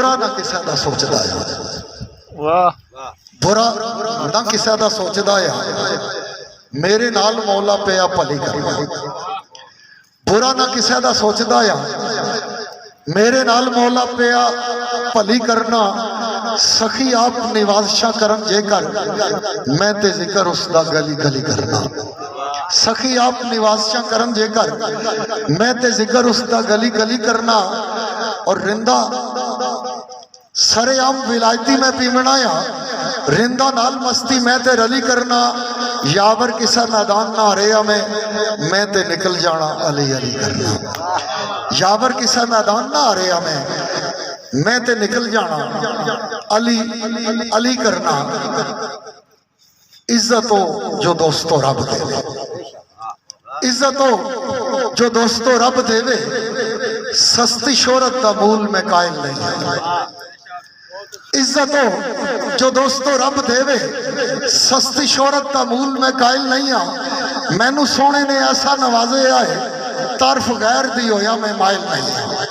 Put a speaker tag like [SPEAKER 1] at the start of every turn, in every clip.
[SPEAKER 1] برا نہ کسے دا سوچدا ہے
[SPEAKER 2] واہ
[SPEAKER 1] برا نہ کسے دا سوچدا ہے میرے نال مولا پیا بھلی کرنا برا نہ کسے دا سوچدا ہے میرے نال مولا پیا بھلی کرنا سخی آپ نوازشاں کرن جے کر میں تے ذکر اس دا گلی گلی کرنا سخی آپ نوازشاں کرن جے کر میں تے ذکر اس دا گلی گلی کرنا اور رندہ سرے عام ولایتی میں پیمنا یا رندہ نال مستی میں تے رلی کرنا یاور کسا میدان نہ رہا میں تے نکل جانا علی علی کرنا یاور کسا میدان نہ رہا میں تے نکل جانا علی علی کرنا عزتو جو دوستو رب دے وے عزتو جو دوستو رب دے وے سستی شہرت دا مول میں قائل نہیں ہے عزتو جو دوستو رب دے وے سستی شہرت دا مول میں قائل نہیں ہے میں نو سونے نے ایسا نوازے آئے طرف غیر دی ہویا میں مائل نہیں ہے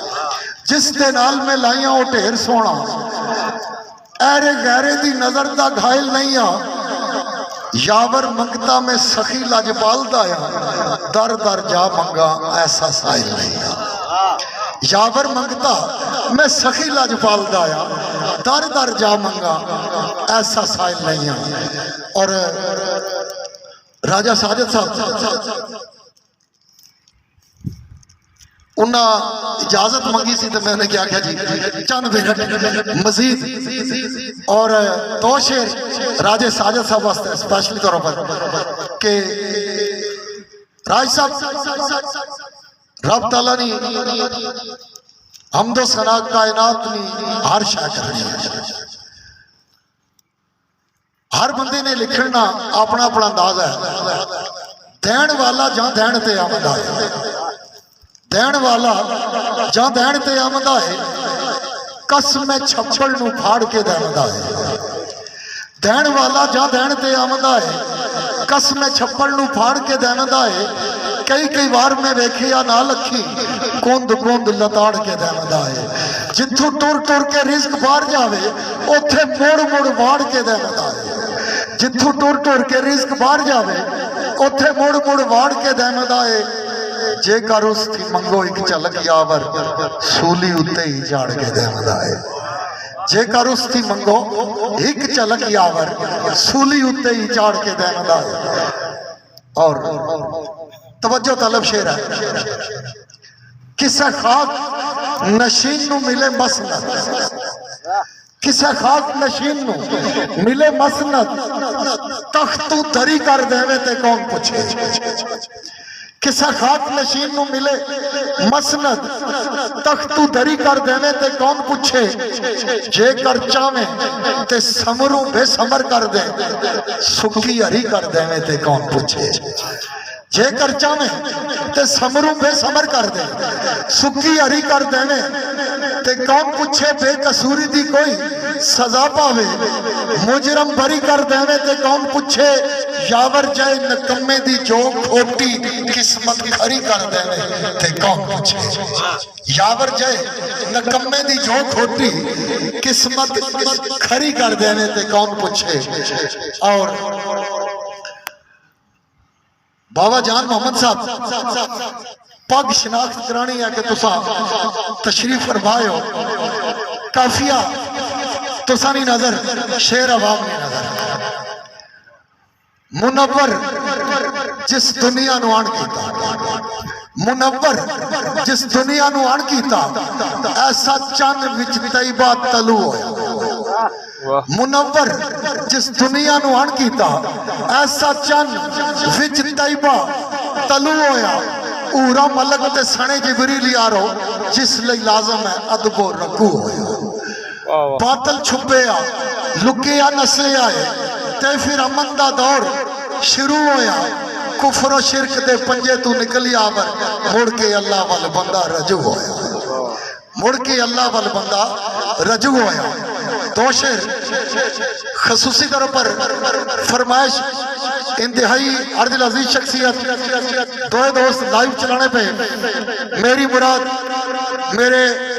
[SPEAKER 1] جس دے نال میں لائیاں او ٹھیر سونا ایرے غیرے دی نظر دا گھائل نہیں ہے یاور منگتا میں سخی لاجپال دایا در در جا منگا ایسا سائل نہیں ہے یاور منگتا میں سخی لاجپال دایا در در جا منگا ایسا سائل نہیں ہے اور راجہ ساجد صاحب انہاں اجازت منگی سی تو میں نے کیا کیا جی چند منٹ مزید اور دو شعر راجہ ساجد صاحب واسطے اسپیشلی طور پر کہ راج صاحب رب تعالیٰ نے حمد و ثنا کائنات نے ہر شے کرنی ہے ہر بندے نے لکھنا اپنا اپنا انداز ہے دین والا جہاں دین تے آمدہ ہے دین والا جہاں دین تے آمدہ ہے قسم چھپڑ نو پھاڑ کے دیندا ہے دین والا جہاں دین تے آمدہ ہے قسم چھپڑ نو پھاڑ کے دیندا ہے کئی بار میں ویکھے یا نہ لکھی کوند کوند لتاڑ کے دیندا ہے جتھوں ٹر کے رزق باہر جاوے اوتھے موڑ موڑ واڑ کے دیندا ہے جتھوں ٹر کے رزق باہر جاوے اوتھے موڑ موڑ واڑ کے دیندا ہے جے کر اس تھی منگو ایک چلک یاور سولی اتے ہی جاڑ کے دیندا ہے جے کر اس تھی منگو ایک چلک یاور سولی اتے ہی جاڑ کے دیندا ہے اور توجہ طلب شعر ہے کسے خاک نشین نو ملے مسند کسے خاک نشین نو ملے مسند تختو دری کر دیوے تے کون پوچھے کسے خاک نشین نو ملے مسند تختو دری کر دیوے تے کون پوچھے جے کر چاہیں تے سمروں بے سمر کر دے سکھی ہری کر دیوے تے کون پوچھے جے کر چاہیں تے سمروں بے سمر کر دے سکی ہری کر دینے تے کون پوچھے بے قصوری دی کوئی سزا پاوے مجرم بری کر دینے تے کون پوچھے یاور جائے نکمے دی جو کھوٹی قسمت کھری کر دینے تے کون پوچھے یاور جائے نکمے دی جو کھوٹی قسمت کھری کر دینے تے کون پوچھے اور بابا جان محمد صاحب پگ شناخت کرانی ہے کہ تسا تشریف فرمائے ہو کافیہ تسا نہیں نظر شیر عوام نہیں نظر منور جس دنیا نو آن کیتا منور جس دنیا نو آن کیتا ایسا چند وچ طیبہ تلو ہویا منور جس دنیا نو آن کیتا ایسا چند وچ طیبہ تلو ہویا اورا ملک تے سنے جبریل یارو جس لئی لازم ہے ادب و رکوع ہویا باطل چھپے آ لکیا نسے آئے تے پھر امن دا دور شروع ہویا کفر و شرک دے پنجے تو نکلی آور مڑ کے اللہ وال بندہ رجوع ہویا مڑ کے اللہ وال بندہ رجوع ہویا دو شعر خصوصی طور پر فرمائش انتہائی عرض العزیز شخصیت دو دوست لائیو چلانے پہ میری مراد میرے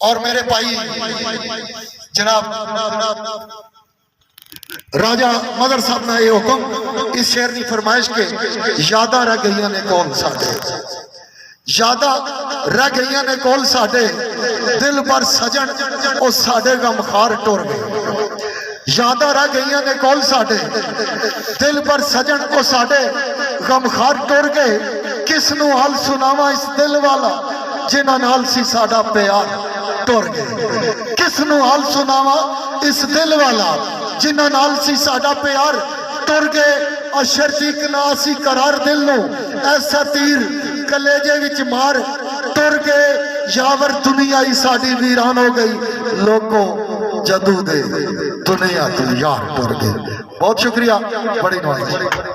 [SPEAKER 1] اور میرے بھائی جناب راجہ مدر صاحب نے یہ حکم اس شعر کی فرمائش کے یاداں رہ گئی نے کول ساڈے یاداں رہ گئی نے کول ساڈے دل پر سجن او ساڈے غمخار ٹر گئے یاداں رہ گئی نے کول ساڈے دل پر سجن او ساڈے غمخار ٹر گئے کس نو حال سناواں اس دل والا جنہاں نال سی ساڈا پیار ٹر گئے کس نو حال سناواں اس دل والا جنہاں نال سی ساڈا پیار ٹر گئے اشر دی کناسی قرار دل نو ایسا تیر کلیجے وچ مار ٹر گئے یاور دنیا ہی ساڈی ویران ہو گئی لوگوں جدو دے دنیا تو یار ٹر گئے بہت شکریہ بڑی نوازش